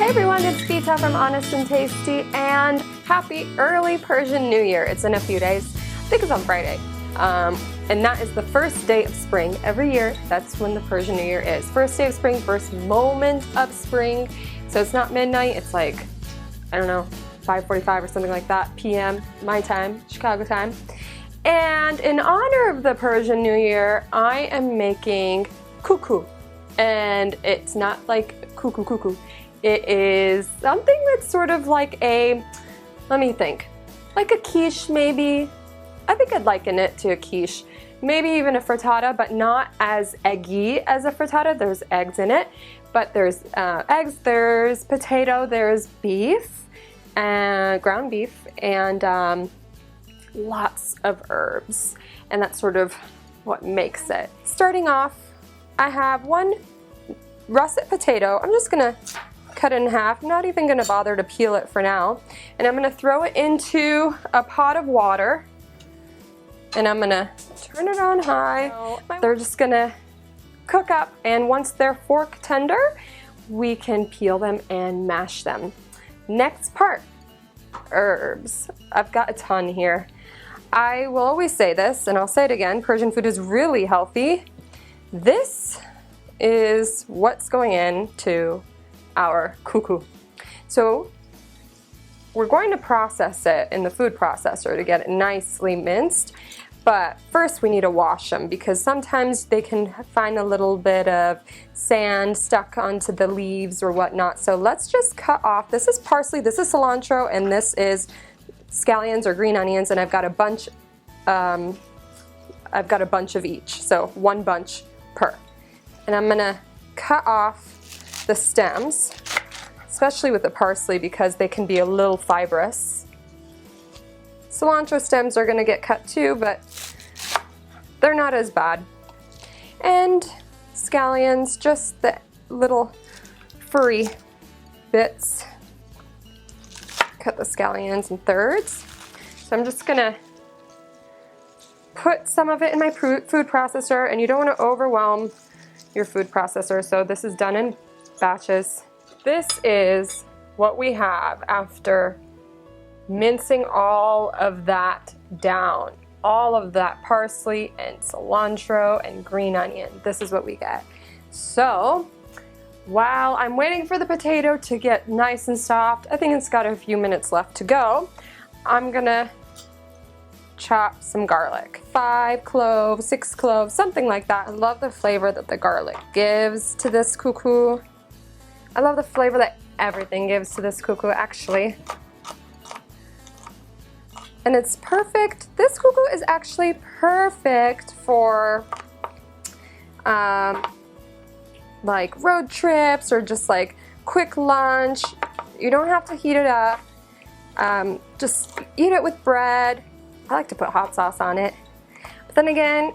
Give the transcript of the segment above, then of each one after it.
Hey everyone, it's Frittata from Honest and Tasty, and happy early Persian New Year. It's in a few days. I think it's on Friday. And that is the first day of spring. Every year, that's when the Persian New Year is. First day of spring, first moment of spring. So it's not midnight, it's like, I don't know, 5:45 or something like that, p.m. my time, Chicago time. And in honor of the Persian New Year, I am making Kuku. And it's not like Kuku. It is something that's sort of like a, let me think, like a quiche maybe. I think I'd liken it to a quiche. Maybe even a frittata, but not as eggy as a frittata. There's eggs in it, but there's eggs, there's potato, there's beef, ground beef, and lots of herbs. And that's sort of what makes it. Starting off, I have one russet potato. I'm just gonna cut it in half. I'm not even gonna bother to peel it for now. And I'm gonna throw it into a pot of water. And I'm gonna turn it on high. They're just gonna cook up, and once they're fork tender, we can peel them and mash them. Next part, herbs. I've got a ton here. I will always say this, and I'll say it again, Persian food is really healthy. This is what's going into our kuku. So we're going to process it in the food processor to get it nicely minced. But first we need to wash them because sometimes they can find a little bit of sand stuck onto the leaves or whatnot. So let's just cut off. This is parsley, this is cilantro, and this is scallions or green onions, and I've got a bunch of each. So one bunch per. And I'm gonna cut off the stems, especially with the parsley because they can be a little fibrous. Cilantro stems are gonna get cut too, but they're not as bad. And scallions, just the little furry bits. Cut the scallions in thirds. So I'm just gonna put some of it in my food processor, and you don't wanna overwhelm your food processor, so this is done in batches. This is what we have after mincing all of that down. All of that parsley and cilantro and green onion. This is what we get. So while I'm waiting for the potato to get nice and soft, I think it's got a few minutes left to go, I'm gonna chop some garlic. 5 cloves, 6 cloves, something like that. I love the flavor that the garlic gives to this kuku. I love the flavor that everything gives to this kuku, actually. And it's perfect. This kuku is actually perfect for like road trips or just like quick lunch. You don't have to heat it up. Just eat it with bread. I like to put hot sauce on it. But then again,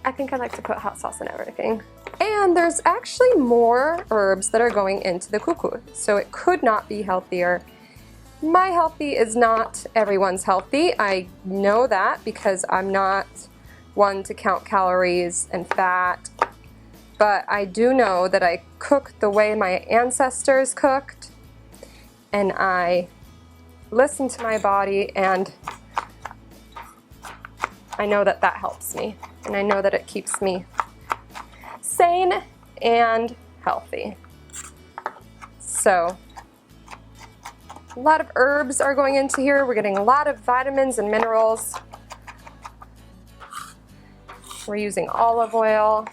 I think I like to put hot sauce on everything. And there's actually more herbs that are going into the kuku, so it could not be healthier. My healthy is not everyone's healthy. I know that because I'm not one to count calories and fat. But I do know that I cook the way my ancestors cooked, and I listen to my body, and I know that that helps me, and I know that it keeps me sane and healthy. So a lot of herbs are going into here. We're getting a lot of vitamins and minerals. We're using olive oil.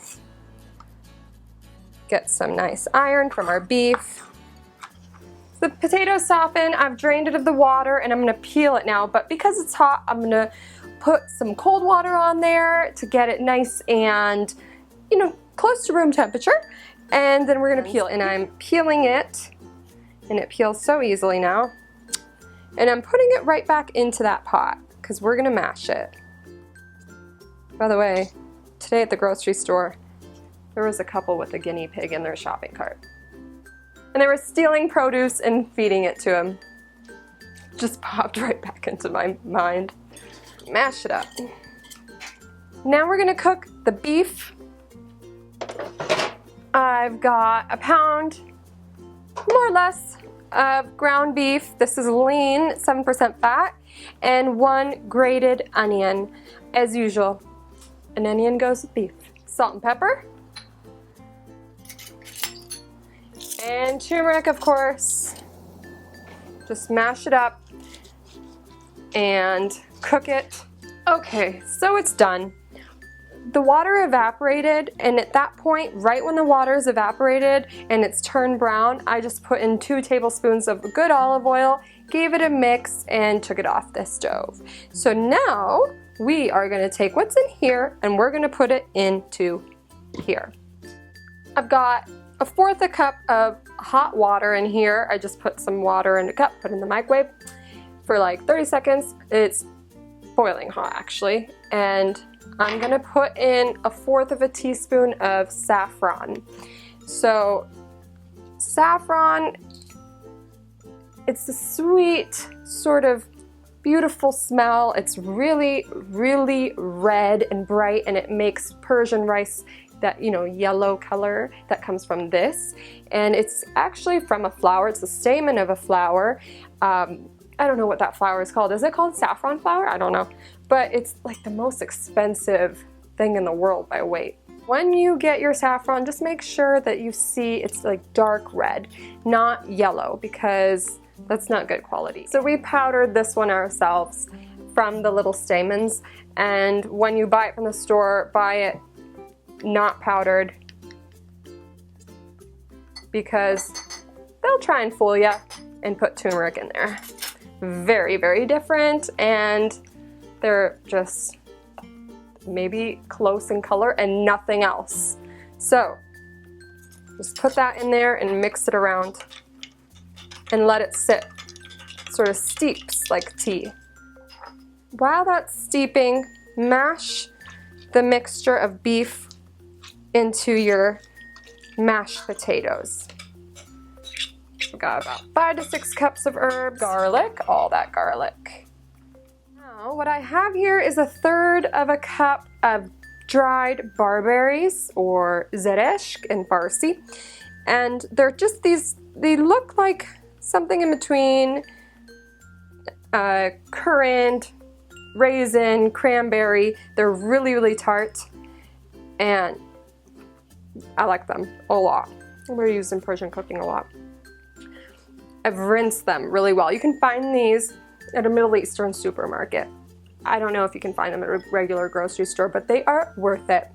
Get some nice iron from our beef. The potatoes soften. I've drained it of the water, and I'm gonna peel it now, but because it's hot, I'm gonna put some cold water on there to get it nice and, you know, close to room temperature. And then we're gonna peel, and I'm peeling it, and it peels so easily now. And I'm putting it right back into that pot because we're gonna mash it. By the way, today at the grocery store, there was a couple with a guinea pig in their shopping cart. And they were stealing produce and feeding it to him. Just popped right back into my mind. Mash it up. Now we're gonna cook the beef. I've got a pound more or less of ground beef. This is lean, 7% fat, and 1 grated onion. As usual, an onion goes with beef. Salt and pepper. And turmeric, of course. Just mash it up and cook it. Okay, so it's done. The water evaporated, and at that point, right when the water is evaporated and it's turned brown, I just put in 2 tablespoons of good olive oil, gave it a mix, and took it off the stove. So now we are gonna take what's in here and we're gonna put it into here. I've got 1/4 a cup of hot water in here. I just put some water in a cup, put it in the microwave for like 30 seconds. It's boiling hot actually. And I'm gonna put in 1/4 teaspoon of saffron. So saffron, it's a sweet, sort of beautiful smell. It's really, really red and bright, and it makes Persian rice that, you know, yellow color that comes from this. And it's actually from a flower. It's a stamen of a flower. I don't know what that flower is called. Is it called saffron flower? I don't know. But it's like the most expensive thing in the world by weight. When you get your saffron, just make sure that you see it's like dark red, not yellow, because that's not good quality. So we powdered this one ourselves from the little stamens, and when you buy it from the store, buy it not powdered, because they'll try and fool you and put turmeric in there. Very, very different, and they're just maybe close in color and nothing else. So just put that in there and mix it around and let it sit. Sort of steeps like tea. While that's steeping, mash the mixture of beef into your mashed potatoes. We've got about 5 to 6 cups of herbs, garlic, all that garlic. Now what I have here is 1/3 cup of dried barberries, or Zereshk in Farsi. And they're just these, they look like something in between currant, raisin, cranberry. They're really, really tart, and I like them a lot. We're using Persian cooking a lot. I've rinsed them really well. You can find these at a Middle Eastern supermarket. I don't know if you can find them at a regular grocery store, but they are worth it.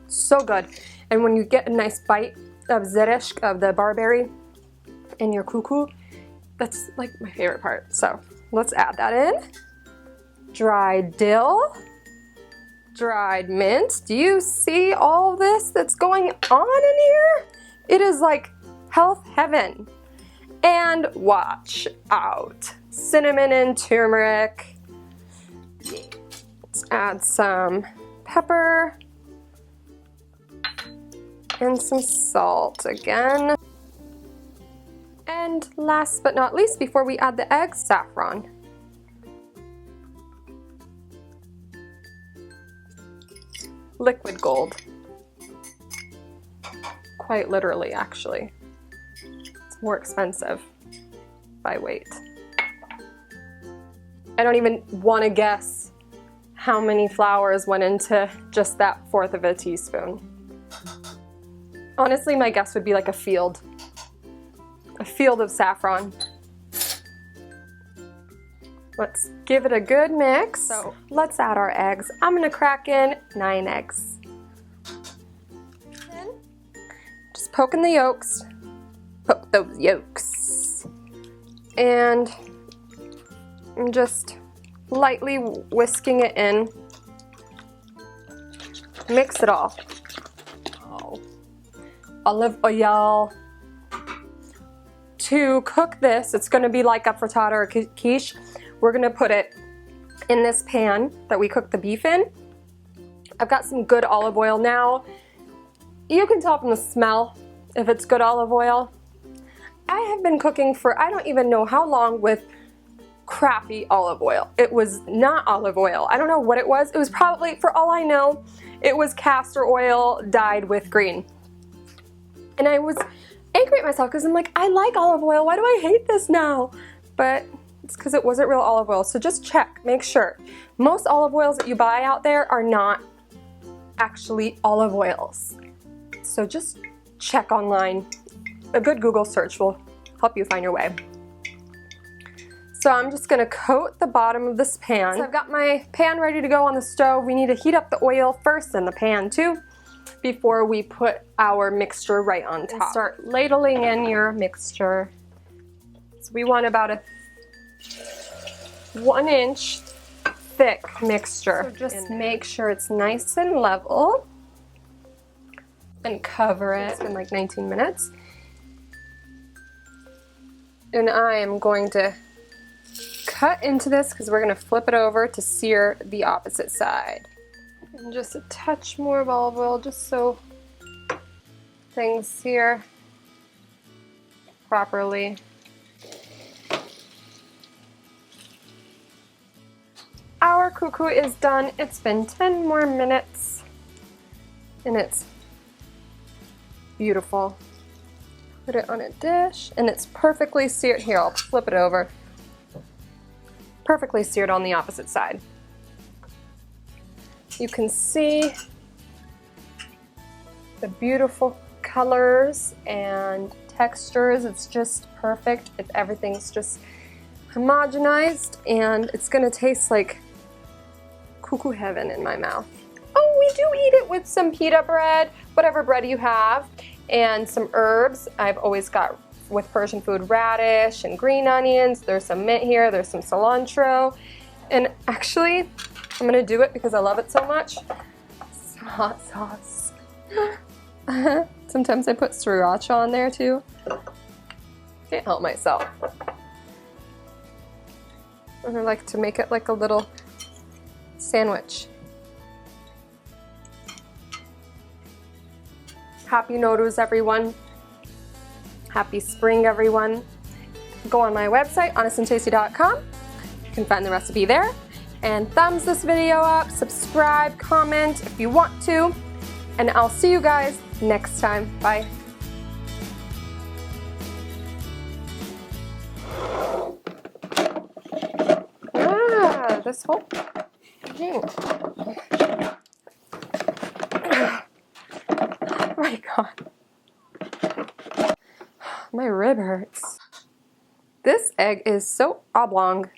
So good. And when you get a nice bite of Zereshk, of the barberry, in your kuku, that's like my favorite part. So let's add that in. Dried dill, dried mint. Do you see all this that's going on in here? It is like health heaven. And watch out, cinnamon and turmeric. Let's add some pepper and some salt again. And last but not least, before we add the eggs, saffron. Liquid gold. Quite literally, actually. It's more expensive by weight. I don't even want to guess how many flowers went into just that 1/4 teaspoon. Honestly, my guess would be like a field of saffron. Let's give it a good mix. So let's add our eggs. I'm gonna crack in 9 eggs. Just poking the yolks. Poke those yolks. And I'm just lightly whisking it in. Mix it all. Oh. Olive oil. To cook this, it's gonna be like a frittata or quiche. We're gonna put it in this pan that we cook the beef in. I've got some good olive oil now. You can tell from the smell if it's good olive oil. I have been cooking for I don't even know how long with crappy olive oil. It was not olive oil. I don't know what it was. It was probably, for all I know, it was castor oil dyed with green. And I was angry at myself because I'm like, I like olive oil. Why do I hate this now? But it's because it wasn't real olive oil. So just check, make sure. Most olive oils that you buy out there are not actually olive oils. So just check online. A good Google search will help you find your way. So I'm just gonna coat the bottom of this pan. So I've got my pan ready to go on the stove. We need to heat up the oil first and the pan too before we put our mixture right on top. And start ladling in your mixture. So we want about a 1-inch thick mixture. So just make sure it's nice and level and cover it. It's been like 19 minutes. And I am going to cut into this because we're going to flip it over to sear the opposite side. And just a touch more of olive oil just so things sear properly. Our kuku is done. It's been 10 more minutes and it's beautiful. Put it on a dish and it's perfectly seared. Here, I'll flip it over. Perfectly seared on the opposite side. You can see the beautiful colors and textures. It's just perfect. Everything's just homogenized and it's gonna taste like kuku heaven in my mouth. Oh, we do eat it with some pita bread, whatever bread you have, and some herbs. I've always got with Persian food radish and green onions. There's some mint here, there's some cilantro. And actually, I'm gonna do it because I love it so much. Some hot sauce. Sometimes I put sriracha on there too. Can't help myself. And I like to make it like a little sandwich. Happy Nowruz, everyone. Happy spring, everyone. Go on my website, honestandtasty.com. You can find the recipe there. And thumbs this video up, subscribe, comment if you want to. And I'll see you guys next time. Bye. Ah, this whole thing. Oh my God. My rib hurts. This egg is so oblong.